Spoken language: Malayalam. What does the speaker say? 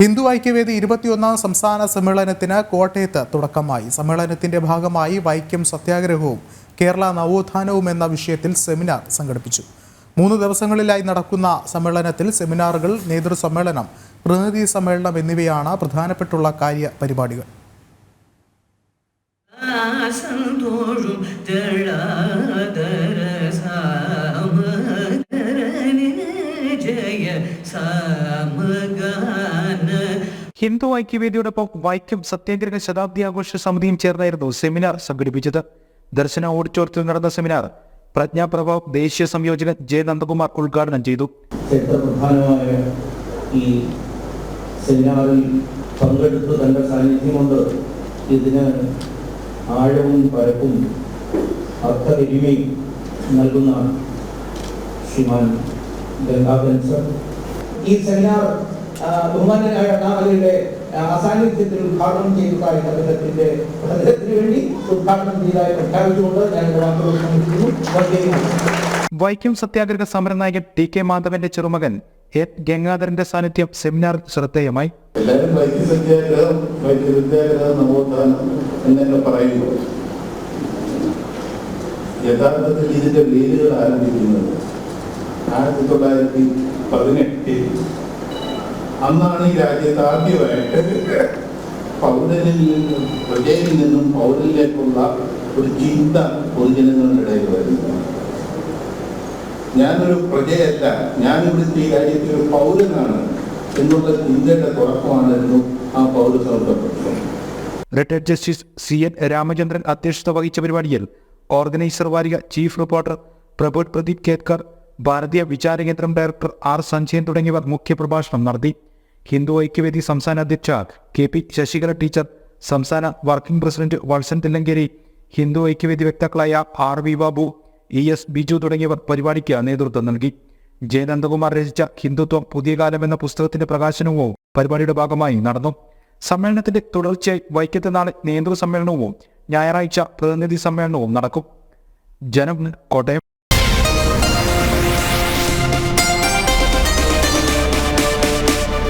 ഹിന്ദു ഐക്യവേദി 21ാം സംസ്ഥാന സമ്മേളനത്തിന് കോട്ടയത്ത് തുടക്കമായി. സമ്മേളനത്തിന്റെ ഭാഗമായി വൈക്കം സത്യാഗ്രഹവും കേരള നവോത്ഥാനവും എന്ന വിഷയത്തിൽ സെമിനാർ സംഘടിപ്പിച്ചു. 3 ദിവസങ്ങളിലായി നടക്കുന്ന സമ്മേളനത്തിൽ സെമിനാറുകൾ, നേതൃസമ്മേളനം, പ്രതിനിധി സമ്മേളനം എന്നിവയാണ് പ്രധാനപ്പെട്ടുള്ള കാര്യപരിപാടികൾ. ഹിന്ദു ഐക്യവേദിയോടൊപ്പം വൈക്കം സത്യാഗ്രഹ ശതാബ്ദി ആഘോഷ സമിതിയും ചേർന്നായിരുന്നു സെമിനാർ സംഘടിപ്പിച്ചത്. ദർശന ഓഡിറ്റോറിയത്തിൽ നടന്ന സെമിനാർ പ്രജ്ഞാപ്രഭാവ് ദേശീയ സംയോജകൻ ജെ നന്ദകുമാർ ഉദ്ഘാടനം ചെയ്തു. ചരിത്രപ്രധാനമായ ഈ സെമിനാറിൽ പങ്കെടുത്ത് തന്റെ സാന്നിധ്യം കൊണ്ട് ഇതിന് ആഴവും പരപ്പും അർത്ഥഗരിമയും നൽകുന്ന ശ്രീമാൻ ഗംഗാധരൻ സർ ഈ സെമിനാർ ബഹുമാന്യനായ അണ്ണാമലയുടെ അസാന്നിധ്യത്തിൽ ഉദ്ഘാടനം ചെയ്തതായി അദ്ദേഹത്തിന് വേണ്ടി ഉദ്ഘാടനം ചെയ്തതായി പ്രഖ്യാപിച്ചുകൊണ്ട് ഞാൻ വാക്കുകൾ സമർപ്പിക്കുന്നു. വൈക്കം സത്യാഗ്രഹ സമരനായകൻ ടി കെ മാധവന്റെ ചെറുമകൻ എ ഗംഗാധരന്റെ സാന്നിധ്യം സെമിനാറിൽ ശ്രദ്ധേയമായി. എല്ലാവരും വൈക്കം സത്യാഗ്രഹം നവോത്ഥാനം എന്നൊക്കെ പറയുന്നു. യഥാർത്ഥത്തിൽ ഇതിന്റെ വേരുകൾ ആരംഭിക്കുന്നത് 1918 അന്നാണ് ഈ രാജ്യത്ത് ആദ്യമായിട്ട് പൗരനിൽ നിന്നും പ്രജയിൽ നിന്നും പൗരനിലേക്കുള്ള ഒരു ചിന്ത പൊതുജനങ്ങളുടെ ഇടയിൽ വരുന്നത്. ഞാനൊരു പ്രജയല്ല, ഞാനിവിടുത്തെ ഈ രാജ്യത്തെ ഒരു പൗരനാണ് എന്നുള്ള ചിന്തയുടെ തുടക്കമായിരുന്നു ആ പൗരസൗഹൃദ പ്രശ്നം. റിട്ടയർഡ് ജസ്റ്റിസ് CN രാമചന്ദ്രൻ അധ്യക്ഷത വഹിച്ച പരിപാടിയിൽ ഓർഗനൈസർ വാരിക ചീഫ് റിപ്പോർട്ടർ പ്രബോധ് പ്രദീപ് കേത്കർ, ഭാരതീയ വിചാരകേന്ദ്രം ഡയറക്ടർ R സഞ്ജയൻ തുടങ്ങിയവർ മുഖ്യപ്രഭാഷണം നടത്തി. ഹിന്ദു ഐക്യവേദി സംസ്ഥാന അധ്യക്ഷ KP ശശികല ടീച്ചർ, സംസ്ഥാന വർക്കിംഗ് പ്രസിഡന്റ് വത്സൻ തില്ലങ്കേരി, ഹിന്ദു ഐക്യവേദി വക്താക്കളായ RV ബാബു, ES ബിജു തുടങ്ങിയവർ പരിപാടിക്ക് നേതൃത്വം നൽകി. ജെ നന്ദകുമാർ രചിച്ച ഹിന്ദുത്വം പുതിയ കാലം എന്ന പുസ്തകത്തിന്റെ പ്രകാശനവും പരിപാടിയുടെ ഭാഗമായി നടന്നു. സമ്മേളനത്തിന്റെ തുടർച്ചയായി വൈക്കത്ത് നാളെ നേതൃസമ്മേളനവും ഞായറാഴ്ച പ്രതിനിധി സമ്മേളനവും നടക്കും. ജനം, കോട്ടയം.